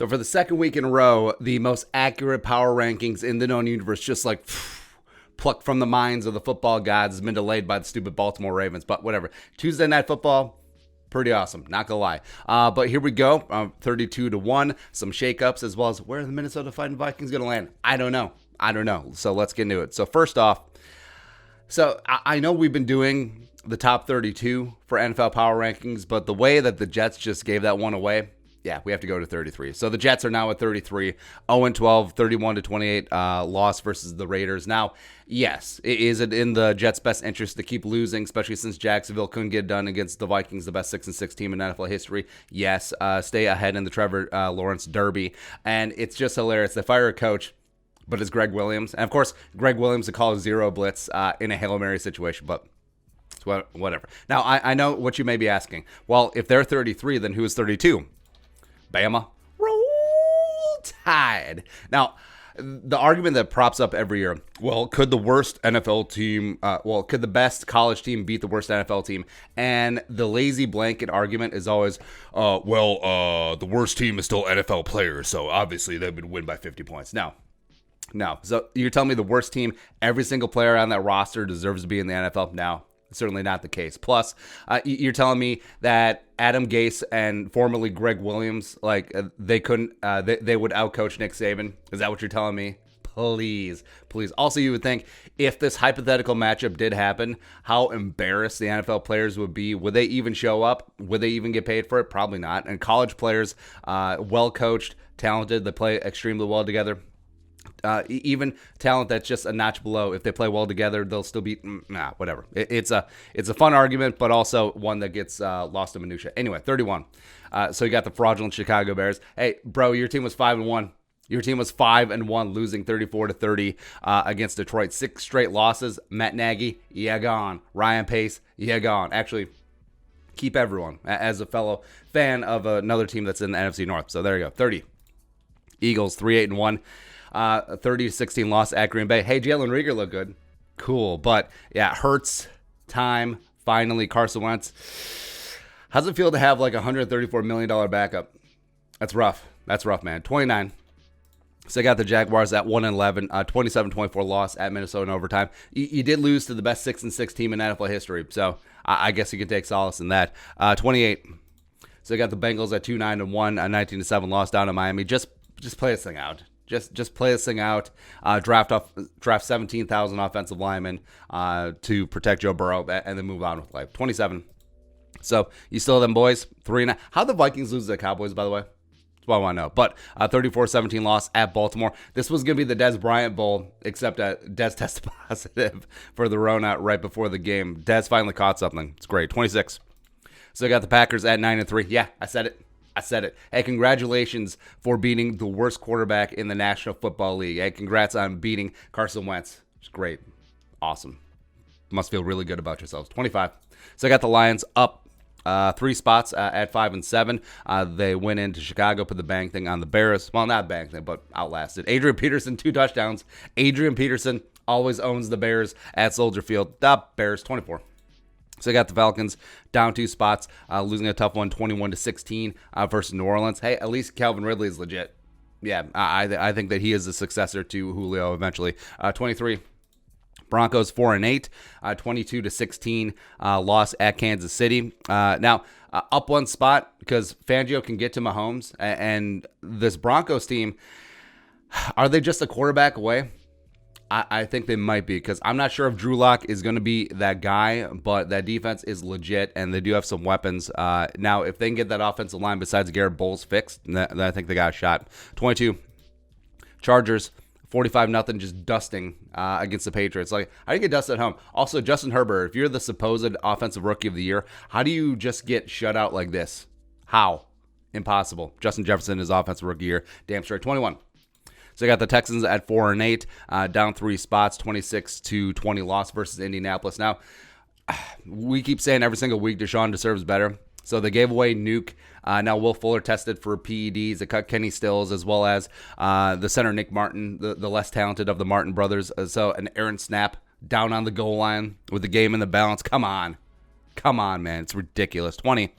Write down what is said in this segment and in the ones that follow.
So for the second week in a row, the most accurate power rankings in the known universe, just like plucked from the minds of the football gods, has been delayed by the stupid Baltimore Ravens. But whatever. Tuesday Night Football, pretty awesome, not gonna lie. But here we go, 32-1, some shakeups, as well as where are the Minnesota Vikings gonna land? I don't know. So let's get into it. So first off, I know we've been doing the top 32 for NFL power rankings, but the way that the Jets just gave that one away, yeah, we have to go to 33. So the Jets are now at 33, 0-12, 31-28 loss versus the Raiders. Now, yes, is it in the Jets' best interest to keep losing, especially since Jacksonville couldn't get done against the Vikings, the best 6-6 team in NFL history? Yes, stay ahead in the Trevor Lawrence Derby. And it's just hilarious. They fire a coach, but it's Greg Williams. And, of course, Greg Williams to call a zero blitz in a Hail Mary situation, but whatever. Now, I know what you may be asking. Well, if they're 33, then who is 32? Bama. Roll Tide. Now, the argument that props up every year, well, could the worst NFL team, could the best college team beat the worst NFL team? And the lazy blanket argument is always, the worst team is still NFL players, so obviously they would win by 50 points. No. So you're telling me the worst team, every single player on that roster deserves to be in the NFL? No. Certainly not the case. Plus, you're telling me that Adam Gase and formerly Greg Williams, they couldn't, they would outcoach Nick Saban? Is that what you're telling me? Please. Also, you would think if this hypothetical matchup did happen, how embarrassed the NFL players would be. Would they even show up? Would they even get paid for it? Probably not. And college players, well coached, talented, they play extremely well together. Even talent that's just a notch below, if they play well together, they'll still be whatever. It's a fun argument, but also one that gets lost in minutia. Anyway, 31. So you got the fraudulent Chicago Bears. Hey, bro, your team was 5-1. Your team was 5-1, losing 34-30 against Detroit. 6 straight losses. Matt Nagy, yeah, gone. Ryan Pace, yeah, gone. Actually, keep everyone as a fellow fan of another team that's in the NFC North. So there you go. 30. Eagles 3-8-1. 30-16 loss at Green Bay. Hey, Jalen Reagor looked good. Cool. But, yeah, Hurts, time, finally, Carson Wentz. How's it feel to have like a $134 million backup? That's rough, man. 29. So I got the Jaguars at 1-11, 27-24 loss at Minnesota in overtime. You did lose to the best 6-6 team in NFL history, so I guess you can take solace in that. 28. So I got the Bengals at 2-9-1, a 19-7 loss down to Miami. Just play this thing out. Just play this thing out. Draft 17,000 offensive linemen to protect Joe Burrow, and then move on with life. 27. So you still have them boys. 3-9. How'd the Vikings lose to the Cowboys, by the way? That's what I want to know. But 34-17 loss at Baltimore. This was going to be the Dez Bryant Bowl, except that Dez tested positive for the Rona right before the game. Dez finally caught something. It's great. 26. So I got the Packers at 9-3. Yeah, I said it. Hey, congratulations for beating the worst quarterback in the National Football League. Hey, congrats on beating Carson Wentz. It's great. Awesome. Must feel really good about yourselves. 25. So I got the Lions up 3 spots at 5-7. They went into Chicago, put the bang thing on the Bears. Well, not bang thing, but outlasted. Adrian Peterson, 2 touchdowns. Adrian Peterson always owns the Bears at Soldier Field. The Bears, 24. So I got the Falcons down 2 spots, losing a tough one, 21-16 versus New Orleans. Hey, at least Calvin Ridley is legit. Yeah, I think that he is the successor to Julio eventually. 23. Broncos 4-8, 22-16 loss at Kansas City. Now, up 1 spot because Fangio can get to Mahomes, and this Broncos team, are they just a quarterback away? I think they might be, because I'm not sure if Drew Lock is going to be that guy, but that defense is legit, and they do have some weapons. Now, if they can get that offensive line besides Garrett Bowles fixed, then I think they got a shot. 22. Chargers, 45-0, just dusting against the Patriots. Like, how do you get dusted at home? Also, Justin Herbert, if you're the supposed offensive rookie of the year, how do you just get shut out like this? How? Impossible. Justin Jefferson is offensive rookie year. Damn straight. 21. So I got the Texans at 4-8, down 3 spots, 26-20 loss versus Indianapolis. Now, we keep saying every single week Deshaun deserves better. So they gave away Nuke. Now Will Fuller tested for PEDs. They cut Kenny Stills, as well as the center Nick Martin, the less talented of the Martin brothers. So an errant snap down on the goal line with the game in the balance. Come on, man. It's ridiculous. 20.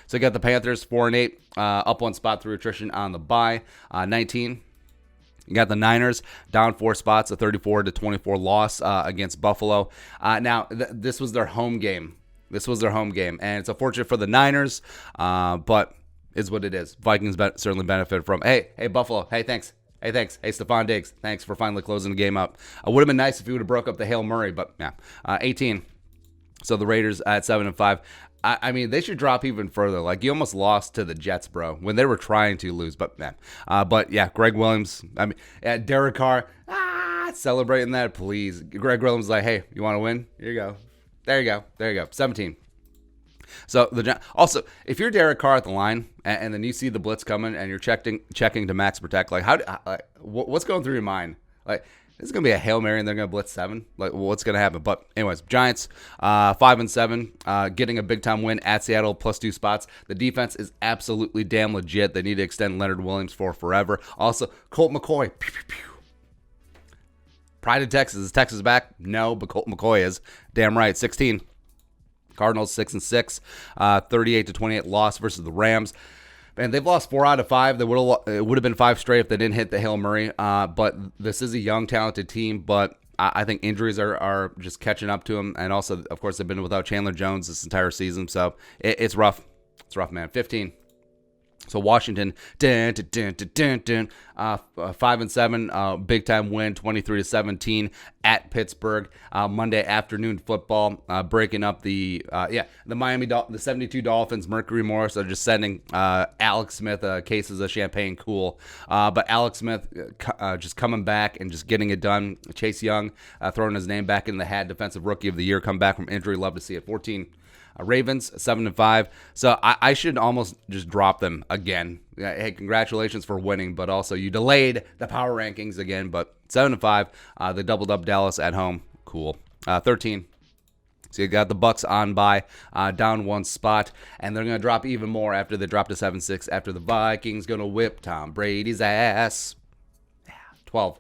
So you got the Panthers 4-8, up one spot through attrition on the bye. 19. You got the Niners down 4 spots, a 34-24 loss against Buffalo. Now, this was their home game. And it's unfortunate for the Niners, but is what it is. Vikings certainly benefit from, hey, Buffalo, hey, thanks. Hey, Stephon Diggs, thanks for finally closing the game up. It would have been nice if he would have broke up the Hail Murray, but yeah. 18. So the Raiders at 7-5. I mean, they should drop even further. Like, you almost lost to the Jets, bro, when they were trying to lose. But, man. But, yeah, Greg Williams. I mean, Derek Carr. Celebrating that, please. Greg Williams is like, hey, you want to win? Here you go. There you go. 17. So, also, if you're Derek Carr at the line, and then you see the blitz coming, and you're checking to max protect, like, what's going through your mind? Like, this is going to be a Hail Mary and they're going to blitz 7. Like, what's going to happen? But anyways, Giants 5-7, getting a big-time win at Seattle, +2 spots. The defense is absolutely damn legit. They need to extend Leonard Williams for forever. Also, Colt McCoy. Pew, pew, pew. Pride of Texas. Is Texas back? No, but Colt McCoy is. Damn right. 16. Cardinals 6-6. 38-28 loss versus the Rams. Man, they've lost 4 out of 5. It would have been 5 straight if they didn't hit the Hail Murray. But this is a young, talented team. But I think injuries are just catching up to them. And also, of course, they've been without Chandler Jones this entire season. So it's rough. It's rough, man. 15. So Washington, 5-7, big time win, 23-17 at Pittsburgh. Monday afternoon football, breaking up the Miami, the 72 Dolphins. Mercury Morris are just sending Alex Smith cases of champagne. Cool, but Alex Smith just coming back and just getting it done. Chase Young throwing his name back in the hat, defensive rookie of the year, come back from injury. Love to see it. 14. Ravens 7-5, so I should almost just drop them again. Hey, congratulations for winning, but also you delayed the power rankings again. But 7-5, they doubled up Dallas at home. Cool. 13. So you got the Bucks on bye, down 1 spot, and they're going to drop even more after they drop to 7-6. After the Vikings going to whip Tom Brady's ass. 12.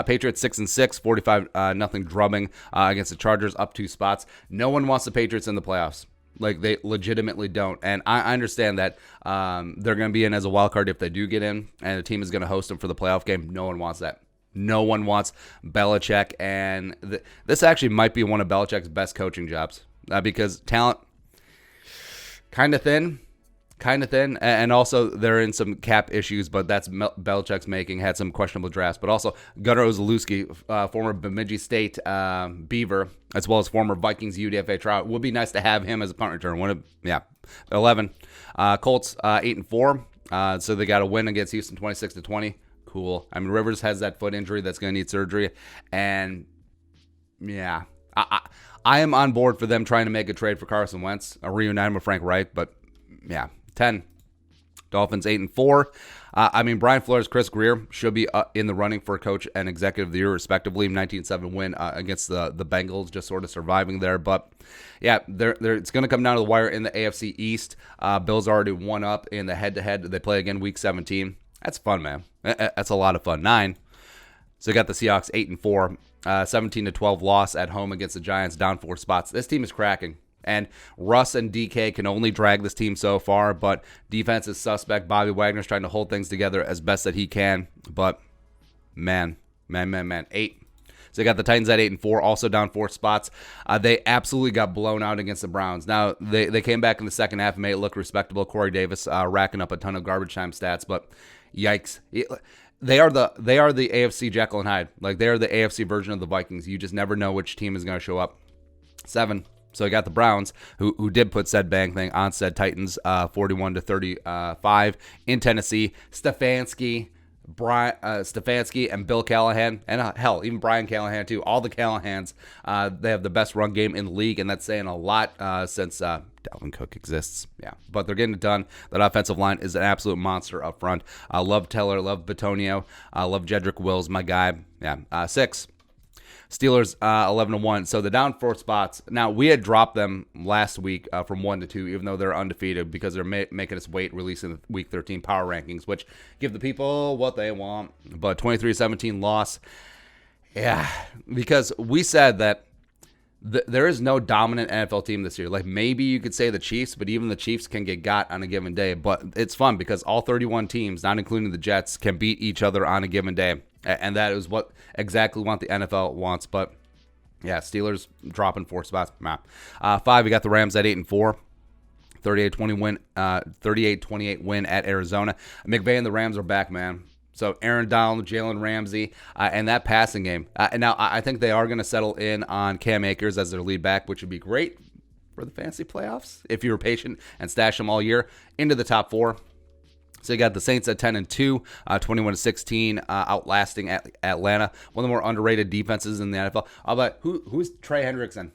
Patriots 6-6, 45-0 drubbing against the Chargers, up 2 spots. No one wants the Patriots in the playoffs. Like, they legitimately don't. And I understand that they're going to be in as a wild card if they do get in, and the team is going to host them for the playoff game. No one wants that. No one wants Belichick. And this actually might be one of Belichick's best coaching jobs because talent kind of thin. And also they're in some cap issues, but that's Belichick's making. Had some questionable drafts, but also Gunnar Olszewski, former Bemidji State Beaver, as well as former Vikings UDFA trial. It would be nice to have him as a punt return. 11. Colts 8-4, so they got a win against Houston 26-20. Cool. I mean, Rivers has that foot injury that's going to need surgery, and yeah, I am on board for them trying to make a trade for Carson Wentz, a reuniting with Frank Reich, but yeah. 10. Dolphins 8-4. I mean, Brian Flores, Chris Greer should be in the running for coach and executive of the year, respectively. 19-7 win against the Bengals, just sort of surviving there. But yeah, it's going to come down to the wire in the AFC East. Bills already won up in the head-to-head. They play again week 17. That's fun, man. That's a lot of fun. 9. So you got the Seahawks 8-4, 17-12 loss at home against the Giants, down 4 spots. This team is cracking. And Russ and DK can only drag this team so far, but defense is suspect. Bobby Wagner's trying to hold things together as best that he can. But, man. 8. So they got the Titans at 8-4, also down 4 spots. They absolutely got blown out against the Browns. Now, they came back in the second half and made it look respectable. Corey Davis racking up a ton of garbage time stats, but yikes. They are the AFC Jekyll and Hyde. Like, they are the AFC version of the Vikings. You just never know which team is going to show up. 7. So I got the Browns, who did put said bang thing on said Titans, 41-35 in Tennessee. Stefanski and Bill Callahan, and hell, even Brian Callahan too. All the Callahans, they have the best run game in the league, and that's saying a lot since Dalvin Cook exists. Yeah, but they're getting it done. That offensive line is an absolute monster up front. I love Teller, love Bitonio, love Jedrick Wills, my guy. Yeah, 6. Steelers 11-1, so the down 4 spots. Now, we had dropped them last week from 1 to 2, even though they're undefeated, because they're making us wait, releasing the Week 13 power rankings, which give the people what they want. But 23-17 loss, yeah, because we said that There is no dominant NFL team this year. Like, maybe you could say the Chiefs, but even the Chiefs can get got on a given day. But it's fun because all 31 teams, not including the Jets, can beat each other on a given day. And that is exactly what the NFL wants. But yeah, Steelers dropping 4 spots. 5, we got the Rams at 8-4. 38-28 win at Arizona. McVay and the Rams are back, man. So Aaron Donald, Jalen Ramsey, and that passing game. And now I think they are going to settle in on Cam Akers as their lead back, which would be great for the fantasy playoffs if you were patient and stash them all year into the top 4. So you got the Saints at 10-2, 21-16, outlasting Atlanta. One of the more underrated defenses in the NFL. But who's Trey Hendrickson?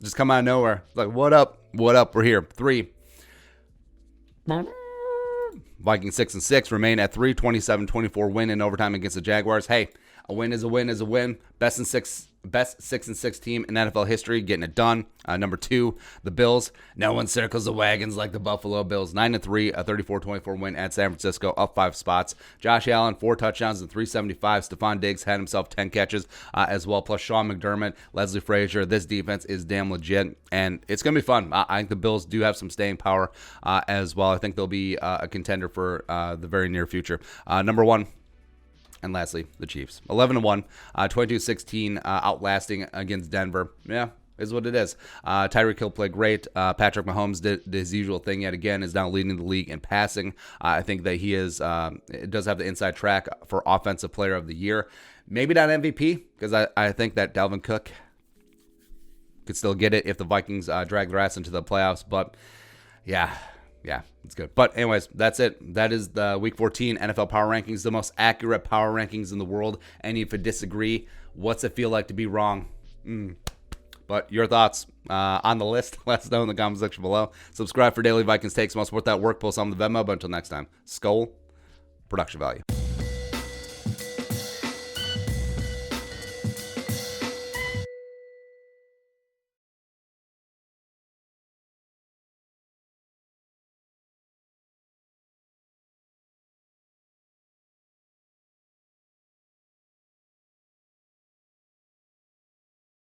Just come out of nowhere. Like, what up? What up? We're here. 3. Vikings 6-6, remain at 3, 27-24 win in overtime against the Jaguars. Hey, a win is a win is a win. Best 6-6 team in NFL history, getting it done. Number 2, the Bills. No one circles the wagons like the Buffalo Bills. 9-3, a 34-24 win at San Francisco, up 5 spots. Josh Allen, 4 touchdowns and 375. Stephon Diggs had himself 10 catches as well, plus Sean McDermott, Leslie Frazier. This defense is damn legit, and it's going to be fun. I think the Bills do have some staying power as well. I think they'll be a contender for the very near future. Number 1. And lastly, the Chiefs. 11-1, 22-16, outlasting against Denver. Yeah, is what it is. Tyreek Hill played great. Patrick Mahomes did his usual thing yet again, is now leading the league in passing. I think that he does have the inside track for Offensive Player of the Year. Maybe not MVP, because I think that Dalvin Cook could still get it if the Vikings drag their ass into the playoffs. But yeah, it's good. But anyways, that's it. That is the Week 14 NFL Power Rankings, the most accurate power rankings in the world. And if you disagree, what's it feel like to be wrong? But your thoughts on the list, let us know in the comment section below. Subscribe for daily Vikings takes. Most support that work. Post on the Venmo. But until next time, Skull Production Value.